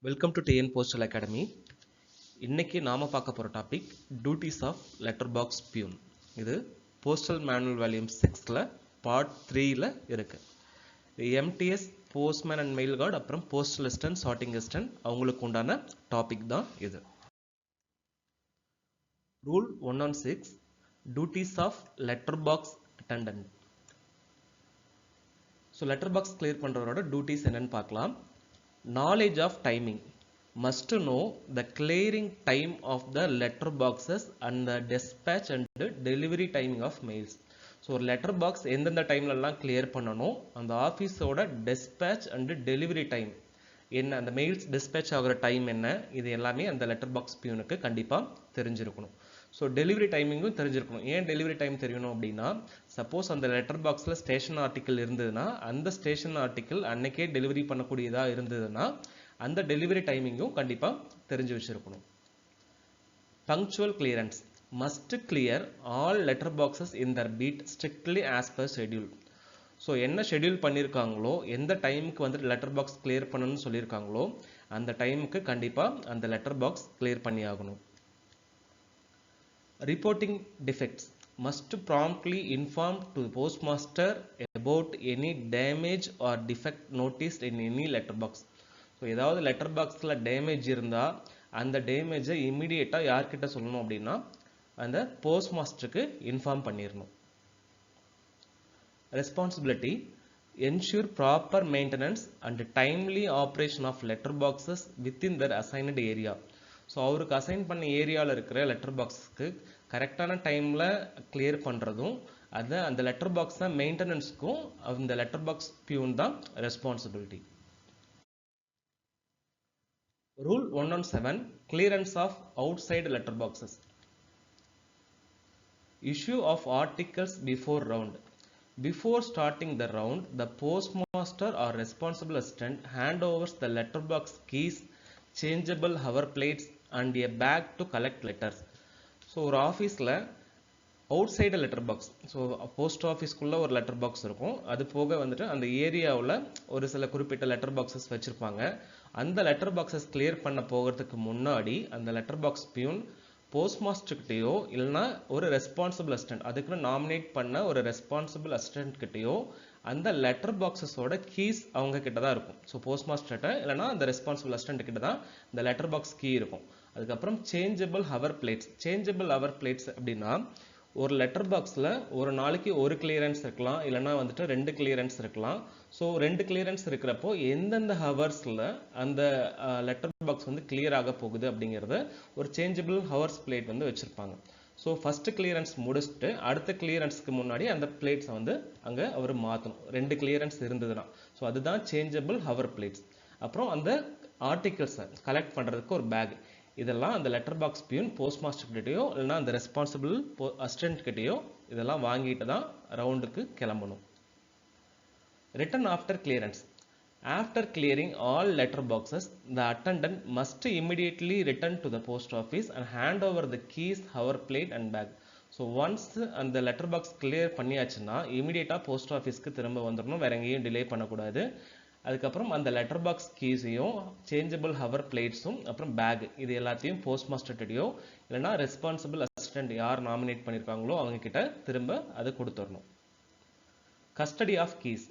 Welcome to TN postal academy. இன்னைக்கு நாம பார்க்க போற topic duties of letter box peon. இது போஸ்டல் மேனுவல் வால்யூம் 6ல பார்ட் 3ல இருக்கு. MTS postman and mail guard அப்புறம் போஸ்டல் அசிஸ்டன்ட் சார்ட்டிங் அசிஸ்டன்ட் அவங்களுக்கு உண்டான டாபிக் தான் இது. Rule 116 duties of letter box attendant. So letter box clear பண்றவரோட டியூட்டிஸ் என்னன்னு பார்க்கலாம். Knowledge of timing. Must know the clearing time of the letter boxes and the dispatch and delivery timing of mails. So ஒரு letter box எந்தெந்த டைம்லலாம் clear பண்ணணும், அந்த ஆஃபீஸோட dispatch and delivery time என்ன, அந்த மெயில்ஸ் டிஸ்பேச் ஆகிற டைம் என்ன, இது எல்லாமே அந்த லெட்டர் பாக்ஸ் பியூனுக்கு கண்டிப்பாக தெரிஞ்சிருக்கணும். ஸோ டெலிவரி டைமிங்கும் தெரிஞ்சிருக்கணும். ஏன் டெலிவரி டைம் தெரியணும் அப்படின்னா, சப்போஸ் அந்த லெட்டர் பாக்ஸில் ஸ்டேஷன் ஆர்டிக்கல் இருந்ததுன்னா அந்த ஸ்டேஷன் ஆர்டிக்கல் அன்னைக்கே டெலிவரி பண்ணக்கூடியதாக இருந்ததுன்னா அந்த டெலிவரி டைமிங்கும் கண்டிப்பாக தெரிஞ்சு வச்சிருக்கணும். Punctual clearance. Must clear all letter boxes in their beat strictly as per schedule. So என்ன ஷெட்யூல் பண்ணியிருக்காங்களோ, எந்த டைமுக்கு வந்துட்டு லெட்டர் பாக்ஸ் கிளியர் பண்ணணும்னு சொல்லியிருக்காங்களோ அந்த டைமுக்கு கண்டிப்பாக அந்த லெட்டர் பாக்ஸ் கிளியர் பண்ணி ஆகணும். Reporting defects. Must promptly inform to the postmaster about any damage or defect noticed in any letter box. So ஏதாவது லெட்டர் பாக்ஸில் டேமேஜ் இருந்தால் அந்த டேமேஜை இம்மிடியேட்டாக யார்கிட்ட சொல்லணும் அப்படின்னா அந்த போஸ்ட் மாஸ்டருக்கு இன்ஃபார்ம் பண்ணிடணும். Responsibility. ensure proper maintenance and timely operation of letter boxes within their assigned area. So அவருக்கு அசைன் பண்ண ஏரியாவில் இருக்கிற லெட்டர் பாக்ஸுக்கு கரெக்டான டைமில் கிளியர் பண்ணுறதும் அது அந்த லெட்டர் பாக்ஸ் தான் மெயின்டெனன்ஸ்க்கும் அந்த லெட்டர் பாக்ஸ் பியூன் தான் responsibility. Rule 117 clearance of outside letter boxes. Issue of articles before round. Before starting the round, the postmaster or responsible assistant handovers the letterbox keys, changeable hover plates and a bag to collect letters. So ஒரு ஆஃபீஸில் outside letter box, so post ஆஃபீஸ்க்குள்ளே ஒரு letter box இருக்கும், அது போக வந்துட்டு அந்த ஏரியாவில் ஒரு சில குறிப்பிட்ட லெட்டர் பாக்ஸஸ் வச்சுருப்பாங்க. அந்த லெட்டர் பாக்ஸஸ் கிளியர் பண்ண போகிறதுக்கு முன்னாடி அந்த லெட்டர் பாக்ஸ் பியூன் போஸ்ட் மாஸ்டர்கிட்டயோ இல்லைனா ஒரு ரெஸ்பான்சிபிள் அசிஸ்டன்ட், அதுக்குன்னு நாமினேட் பண்ண ஒரு ரெஸ்பான்சிபிள் அசிஸ்டன்ட் கிட்டயோ அந்த லெட்டர் பாக்ஸஸோட கீஸ் அவங்க கிட்ட தான் இருக்கும். ஸோ போஸ்ட் மாஸ்டர்கிட்ட இல்லைனா அந்த ரெஸ்பான்சிபிள் அசிஸ்டன்ட் கிட்ட தான் இந்த லெட்டர் பாக்ஸ் கீ இருக்கும். அதுக்கப்புறம் changeable hour plates. Changeable hour plates அப்படின்னா ஒரு லெட்டர் பாக்ஸில் ஒரு நாளைக்கு ஒரு கிளியரன்ஸ் இருக்கலாம், இல்லைனா வந்துட்டு 2 கிளியரன்ஸ் இருக்கலாம். ஸோ 2 கிளியரன்ஸ் இருக்கிறப்போ எந்தெந்த ஹவர்ஸில் அந்த லெட்டர் பாக்ஸ் வந்து கிளியர் ஆக போகுது அப்படிங்கிறத ஒரு சேஞ்சபிள் ஹவர்ஸ் பிளேட் வந்து வச்சுருப்பாங்க. ஸோ ஃபஸ்ட்டு கிளியரன்ஸ் முடிச்சுட்டு அடுத்த கிளியரன்ஸ்க்கு முன்னாடி அந்த பிளேட்ஸை வந்து அங்கே அவர் மாற்றணும், 2 கிளியரன்ஸ் இருந்ததுன்னா. ஸோ அதுதான் சேஞ்சபிள் ஹவர் பிளேட்ஸ். அப்புறம் அந்த ஆர்டிகல்ஸை கலெக்ட் பண்ணுறதுக்கு ஒரு பேக். இதெல்லாம் அந்த letter box peon postmaster கிட்டேயோ இல்லைனா அந்த ரெஸ்பான்சிபிள் அசிஸ்டன்ட் கிட்டேயோ இதெல்லாம் வாங்கிட்டு தான் ரவுண்டுக்கு கிளம்பணும். Return after clearance. After clearing all letter boxes, the attendant must immediately return to the post office and hand over the keys, hover plate and bag. So once அந்த letter box clear பண்ணியாச்சுன்னா இமீடியட்டாக post ஆஃபீஸ்க்கு திரும்ப வந்துடணும், வேற எங்கேயும் delay பண்ணக்கூடாது. அதுக்கப்புறம் அந்த லெட்டர் பாக்ஸ் கீஸையும் சேஞ்சபிள் ஹவர் பிளேட்ஸும் அப்புறம் பேக் இது எல்லாத்தையும் போஸ்ட் மாஸ்டர்கிட்டயோ இல்லைனா ரெஸ்பான்சிபிள் அசிஸ்டன்ட் யார் நாமினேட் பண்ணியிருக்காங்களோ அவங்க கிட்ட திரும்ப அதை கொடுத்துடணும். Custody of keys.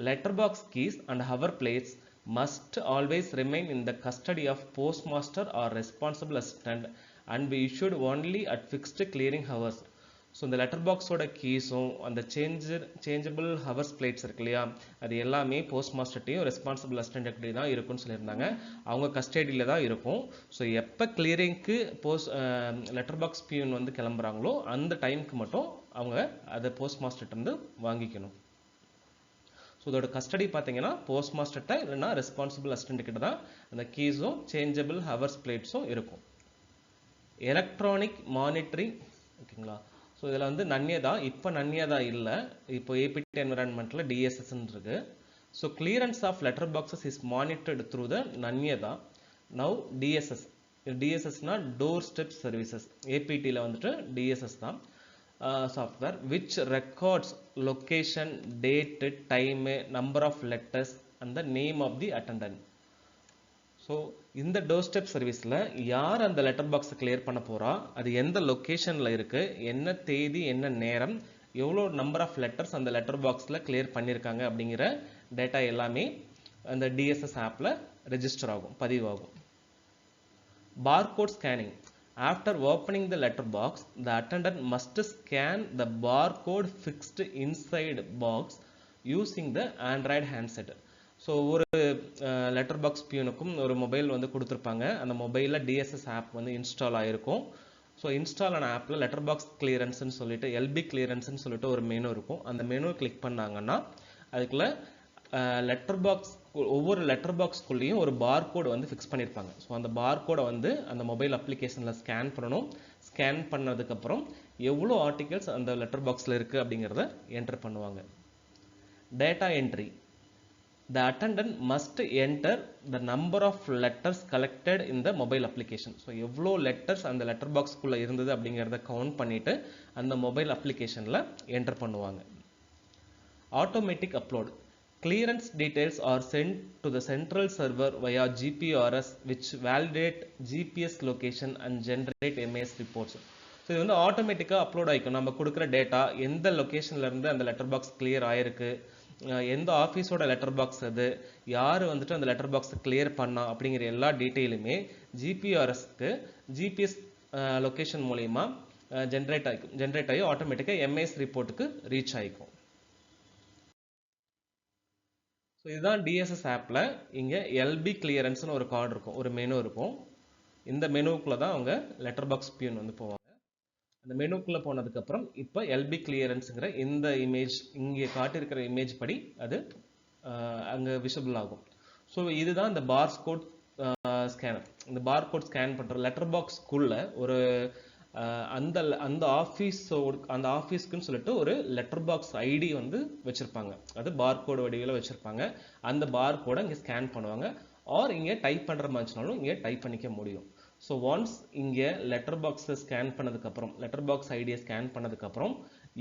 Letter box keys and hover plates must always remain in the custody of postmaster or responsible assistant and be issued only at fixed clearing hours. So இந்த letter பாக்ஸோட கீஸும் அந்த changeable hours plates இருக்கு இல்லையா, அது எல்லாமே post மாஸ்டர்ட்டையும் responsible அசிஸ்டன்ட்கிட்டையும் தான் இருக்குன்னு சொல்லியிருந்தாங்க. அவங்க கஸ்டடியில் தான் இருக்கும். ஸோ எப்போ கிளியரிங்க்கு லெட்டர் பாக்ஸ் பியூன் வந்து கிளம்புறாங்களோ அந்த டைமுக்கு மட்டும் அவங்க அதை போஸ்ட் மாஸ்டர்கிட்ட இருந்து வாங்கிக்கணும். ஸோ இதோட கஸ்டடி பார்த்தீங்கன்னா போஸ்ட் மாஸ்டர்கிட்ட இல்லைனா ரெஸ்பான்சிபிள் அசிஸ்டன்ட் கிட்ட தான் அந்த கீஸும் சேஞ்சபிள் ஹவர்ஸ் பிளேட்ஸும் இருக்கும். Electronic monitoring. ஓகேங்களா, ஸோ இதில் வந்து நன்யதா, இப்போ நன்யதா இல்லை, இப்போ ஏபிடி என்விரான்மெண்ட்டில் டிஎஸ்எஸ்ன்னு இருக்கு. So clearance of letter boxes is monitored through the Nanyatha. Now DSS. டிஎஸ்எஸ்னா டோர் ஸ்டெப் சர்வீசஸ். ஏபிடியில் வந்துட்டு டிஎஸ்எஸ் தான் software which records location, date, time, number of letters and the name of the attendant. So இந்த door step சர்வீஸில் யார் அந்த letter பாக்ஸை clear பண்ண போகிறா, அது எந்த லொக்கேஷனில் இருக்குது, என்ன தேதி, என்ன நேரம், எவ்வளோ நம்பர் ஆஃப் லெட்டர்ஸ் அந்த லெட்டர் பாக்ஸில் கிளியர் பண்ணியிருக்காங்க அப்படிங்கிற டேட்டா எல்லாமே அந்த டிஎஸ்எஸ் ஆப்பில் ரெஜிஸ்டர் ஆகும், பதிவாகும். Barcode scanning. After opening the letterbox, the attendant must scan the barcode fixed inside box using the Android handset. So ஒரு லெட்டர் பாக்ஸ் பியூனுக்கும் ஒரு மொபைல் வந்து கொடுத்துருப்பாங்க. அந்த மொபைலில் டிஎஸ்எஸ் ஆப் வந்து இன்ஸ்டால் ஆகிருக்கும். ஸோ இன்ஸ்டால் ஆன ஆப்பில் லெட்டர் பாக்ஸ் கிளியரன்ஸ்னு சொல்லிட்டு எல்பி கிளியரன்ஸ்னு சொல்லிட்டு ஒரு மெனு இருக்கும். அந்த மெனு கிளிக் பண்ணாங்கன்னா அதுக்குள்ள லெட்டர் பாக்ஸ், ஒவ்வொரு லெட்டர் பாக்ஸ்குள்ளேயும் ஒரு பார்கோடு வந்து ஃபிக்ஸ் பண்ணியிருப்பாங்க. ஸோ அந்த பார்கோடை வந்து அந்த மொபைல் அப்ளிகேஷனில் ஸ்கேன் பண்ணணும். ஸ்கேன் பண்ணதுக்கப்புறம் எவ்வளோ ஆர்டிகல்ஸ் அந்த லெட்டர் பாக்ஸில் இருக்குது அப்படிங்கிறத என்டர் பண்ணுவாங்க. Data entry. The attendant must enter the number of letters collected in the mobile application. So எவ்வளோ லெட்டர்ஸ் அந்த லெட்டர் பாக்ஸ்குள்ளே இருந்தது அப்படிங்கிறத கவுண்ட் பண்ணிவிட்டு அந்த மொபைல் அப்ளிகேஷனில் என்டர் பண்ணுவாங்க. Automatic upload. Clearance details are sent to the central server via GPRS which validate GPS location and generate MAS reports. So இது வந்து ஆட்டோமேட்டிக்காக அப்லோட் ஆகிக்கும். நம்ம கொடுக்குற டேட்டா எந்த லொக்கேஷன்லேருந்து அந்த லெட்டர் பாக்ஸ் கிளியர் ஆகிருக்கு, எந்த ஆஃபீஸோட லெட்டர் பாக்ஸ் அது, யார் வந்துட்டு அந்த லெட்டர் பாக்ஸை கிளியர் பண்ணா அப்படிங்கிற எல்லா டீட்டெயிலுமே ஜிபிஆர்எஸ்க்கு ஜிபிஎஸ் லொக்கேஷன் மூலயமா ஜென்ரேட் ஆகி ஆட்டோமேட்டிக்காக எம்ஏஎஸ் ரிப்போர்ட்டுக்கு ரீச் ஆகிக்கும். ஸோ இதுதான் டிஎஸ்எஸ் ஆப்பில் இங்கே எல்பி கிளியரன்ஸ்னு ஒரு கார்டு இருக்கும், ஒரு மெனு இருக்கும். இந்த மெனுக்குள்ளே தான் அவங்க லெட்டர் பாக்ஸ் பியூன் வந்து போவாங்க. அந்த மெனுக்குள்ளே போனதுக்கப்புறம் இப்போ எல்பி கிளியரன்ஸுங்கிற இந்த இமேஜ், இங்கே காட்டியிருக்கிற இமேஜ் படி அது அங்கே விசிபிள் ஆகும். ஸோ இதுதான் இந்த பார்கோட் ஸ்கேனர். இந்த பார்கோட் ஸ்கேன் பண்ணுற லெட்டர் பாக்ஸ்க்குள்ளே ஒரு அந்த ஆஃபீஸ்க்குன்னு சொல்லிட்டு ஒரு லெட்டர் பாக்ஸ் ஐடி வந்து வச்சுருப்பாங்க. அது பார்கோடு வடிவில் வச்சுருப்பாங்க. அந்த பார்கோடை இங்கே ஸ்கேன் பண்ணுவாங்க. ஆர் இங்கே டைப் பண்ணுற மாதிரினாலும் இங்கே டைப் பண்ணிக்க முடியும். ஸோ ஒன்ஸ் இங்கே லெட்டர் பாக்ஸை ஸ்கேன் பண்ணதுக்கப்புறம், லெட்டர் பாக்ஸ் ஐடியை ஸ்கேன் பண்ணதுக்கப்புறம்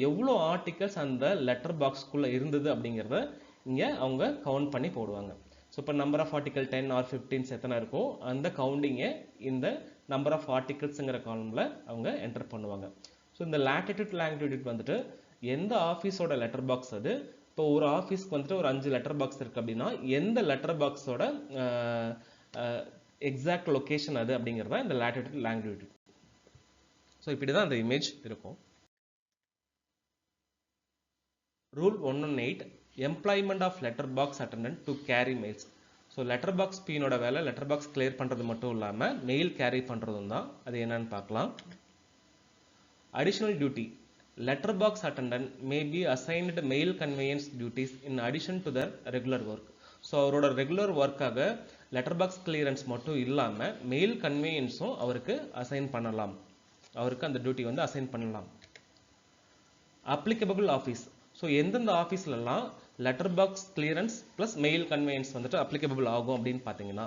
எவ்வளோ ஆர்டிகல்ஸ் அந்த லெட்டர் பாக்ஸ்க்குள்ளே இருந்தது அப்படிங்கிறத இங்கே அவங்க கவுண்ட் பண்ணி போடுவாங்க. ஸோ இப்போ நம்பர் ஆஃப் ஆர்டிகல் 10 or 15 எத்தனை இருக்கோ அந்த கவுண்டிங்கை இந்த நம்பர் ஆஃப் ஆர்டிகல்ஸுங்கிற காலமில் அவங்க என்டர் பண்ணுவாங்க. ஸோ இந்த லாட்டிடியூட் லாங்கிடியூட் வந்துட்டு எந்த ஆஃபீஸோட லெட்டர் பாக்ஸ் அது. இப்போ ஒரு ஆஃபீஸ்க்கு வந்துட்டு ஒரு 5 லெட்டர் பாக்ஸ் இருக்குது அப்படின்னா எந்த லெட்டர் பாக்ஸோட எக்ஸாக்ட் லொக்கேஷன் அது அப்படிங்கிறதா இந்த லாட்டிடியூட் லாங்கிடியூட். ஸோ இப்படி தான் அந்த இமேஜ் இருக்கும். Rule 118 employment of letter box attendant to carry mails. So letter box பியூனோட வேலை லெட்டர் பாக்ஸ் கிளியர் பண்ணுறது மட்டும் இல்லாமல் மெயில் கேரி பண்ணுறதும் தான். அது என்னன்னு பார்க்கலாம். Additional duty. Letter box attendant may be assigned mail conveyance duties in addition to their regular work. So அவரோட ரெகுலர் ஒர்க்காக லெட்டர் பாக்ஸ் கிளியரன்ஸ் மட்டும் இல்லாமல் மெயில் கன்வேயன்ஸும் அவருக்கு அசைன் பண்ணலாம். அவருக்கு அந்த டியூட்டி வந்து அசைன் பண்ணலாம். Applicable office. ஸோ எந்தெந்த ஆஃபீஸ்லலாம் letter box clearance plus mail conveyance வந்துட்டு அப்ளிகபிள் ஆகும் அப்படின்னு பார்த்தீங்கன்னா,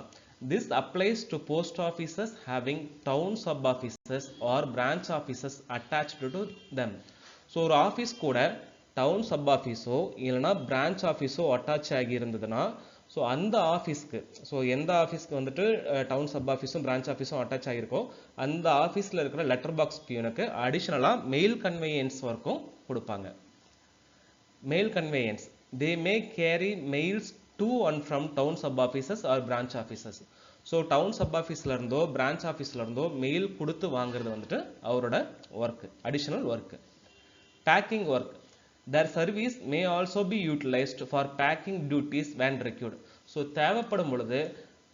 this applies to post offices having town sub offices or branch offices attached to them. So ஒரு ஆஃபீஸ் கூட டவுன் சப் ஆஃபீஸோ இல்லைனா பிரான்ச் ஆஃபீஸோ அட்டாச் ஆகி இருந்ததுன்னா, ஸோ அந்த ஆஃபீஸ்க்கு, ஸோ எந்த ஆஃபீஸ்க்கு வந்துட்டு டவுன் சப் ஆஃபீஸும் பிரான்ச் ஆஃபீஸும் அட்டாச் ஆகிருக்கோ அந்த ஆஃபீஸில் இருக்கிற லெட்டர் பாக்ஸ் பியூனுக்கு அடிஷ்னலாக மெயில் கன்வேயன்ஸ் ஒர்க்கும் கொடுப்பாங்க. Mail conveyance. they may carry mails to and from town sub offices or branch offices. So town sub ஆஃபீஸில் இருந்தோ பிரான்ச் ஆஃபீஸில் இருந்தோ மெயில் கொடுத்து வாங்குறது வந்துட்டு அவரோட work, additional work. Packing work. their service may also be utilized for packing duties when required. So தேவைப்படும் பொழுது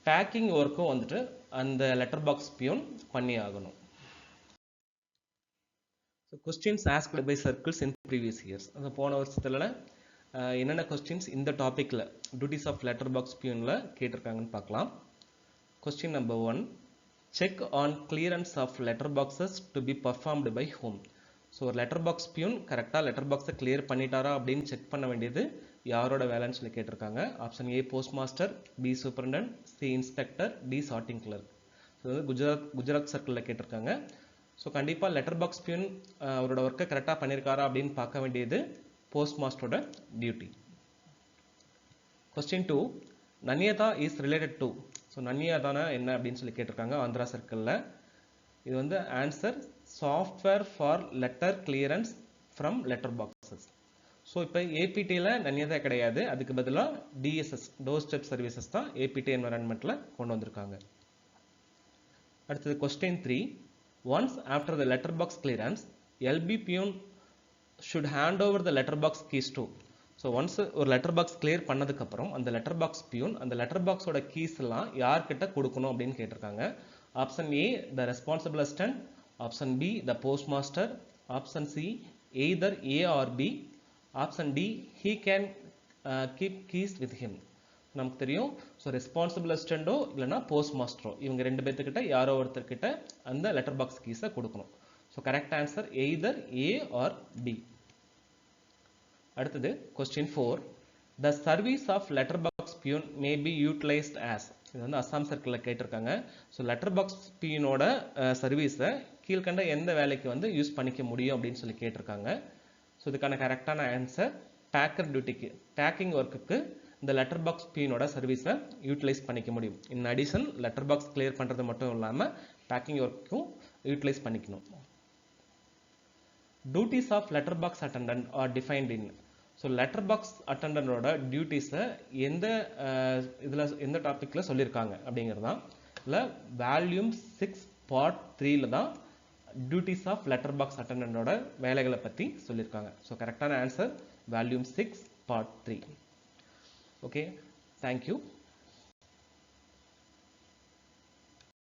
பேக்கிங் ஒர்க்கும் வந்துட்டு அந்த லெட்டர் பாக்ஸ் பியூன் பண்ணி ஆகணும். So questions asked by circles in previous years. அந்த போன வருஷத்தில் என்னென்ன கொஸ்டின்ஸ் இந்த டாப்பிக்கில் டியூட்டிஸ் ஆஃப் லெட்டர் பாக்ஸ் பியூனில் கேட்டிருக்காங்கன்னு பார்க்கலாம். Question number 1, check on clearance of letter boxes to be performed by whom. So ஒரு லெட்டர் பாக்ஸ் பியூன் கரெக்டாக லெட்டர் பாக்ஸை கிளியர் பண்ணிட்டாரா அப்படின்னு செக் பண்ண வேண்டியது யாரோட வேலைன்னு சொல்லி கேட்டிருக்காங்க. Option A post master, B superintendent, C inspector, D sorting clerk. So வந்து குஜராத் சர்க்கிளில் கேட்டிருக்காங்க. ஸோ கண்டிப்பாக லெட்டர் பாக்ஸ் பியூன் அவரோட ஒர்க்கை கரெக்டாக பண்ணியிருக்காரா அப்படின்னு பார்க்க வேண்டியது postmaster duty. Question 2, Nanyatha is related to. So நன்னியாதானா என்ன அப்படின்னு சொல்லி கேட்டிருக்காங்க ஆந்திரா சர்க்கிளில். இது வந்து answer software for letter clearance from letter boxes. So இப்போ ஏபிடியில் நன்னியதா கிடையாது, அதுக்கு பதிலாக டிஎஸ்எஸ் டோர் ஸ்டெப் சர்வீசஸ் தான் ஏபிடி என்வரான்மெண்ட்டில் கொண்டு வந்திருக்காங்க. அடுத்தது question 3. Once after the letter box clearance LB peon should hand over the letter box keys to. So once ஒரு லெட்டர் பாக்ஸ் கிளியர் பண்ணதுக்கப்புறம் அந்த லெட்டர் பாக்ஸ் பியூன் அந்த லெட்டர் பாக்ஸோட கீஸ் எல்லாம் யார்கிட்ட கொடுக்கணும் அப்படின்னு கேட்டிருக்காங்க. Option A the responsible assistant, option B the post master, option C either A or B, option D he can keep keys with him. நமக்கு தெரியும், ஸோ ரெஸ்பான்சிபிள் அசிஸ்டண்டோ இல்லைனா போஸ்ட் மாஸ்டரோ இவங்க 2 பேர்த்துக்கிட்ட யாரோ ஒருத்தர்கிட்ட அந்த லெட்டர் பாக்ஸ் கீஸை கொடுக்கணும். So correct answer either A or B. அடுத்தது question 4. The service of letter box peon may be utilised as. இது வந்து அஸ்ஸாம் சர்க்கிளில் கேட்டிருக்காங்க. ஸோ லெட்டர் பாக்ஸ் பியூனோட சர்வீஸை கீழ்கண்ட எந்த வேலைக்கு வந்து யூஸ் பண்ணிக்க முடியும் அப்படின்னு சொல்லி கேட்டிருக்காங்க. ஸோ இதுக்கான கரெக்டான ஆன்சர் பேக்கர் டியூட்டிக்கு, பேக்கிங் ஒர்க்குக்கு இந்த லெட்டர் பாக்ஸ் பியூனோட சர்வீஸை யூட்டிலைஸ் பண்ணிக்க முடியும். In addition letter box clear பண்ணுறது மட்டும் இல்லாமல் பேக்கிங் ஒர்க்கும் யூட்டிலைஸ் பண்ணிக்கணும். Duties of letterbox attendant are defined in. So letter box அட்டண்டனோட டியூட்டிஸை எந்த டாப்பிக்கில் சொல்லியிருக்காங்க அப்படிங்கிறது தான் இல்லை வால்யூம் 6 part 3ல் தான் டியூட்டிஸ் ஆஃப் லெட்டர் பாக்ஸ் அட்டண்டனோட வேலைகளை பற்றி சொல்லியிருக்காங்க. ஸோ கரெக்டான answer volume 6 part 3. Okay, thank you.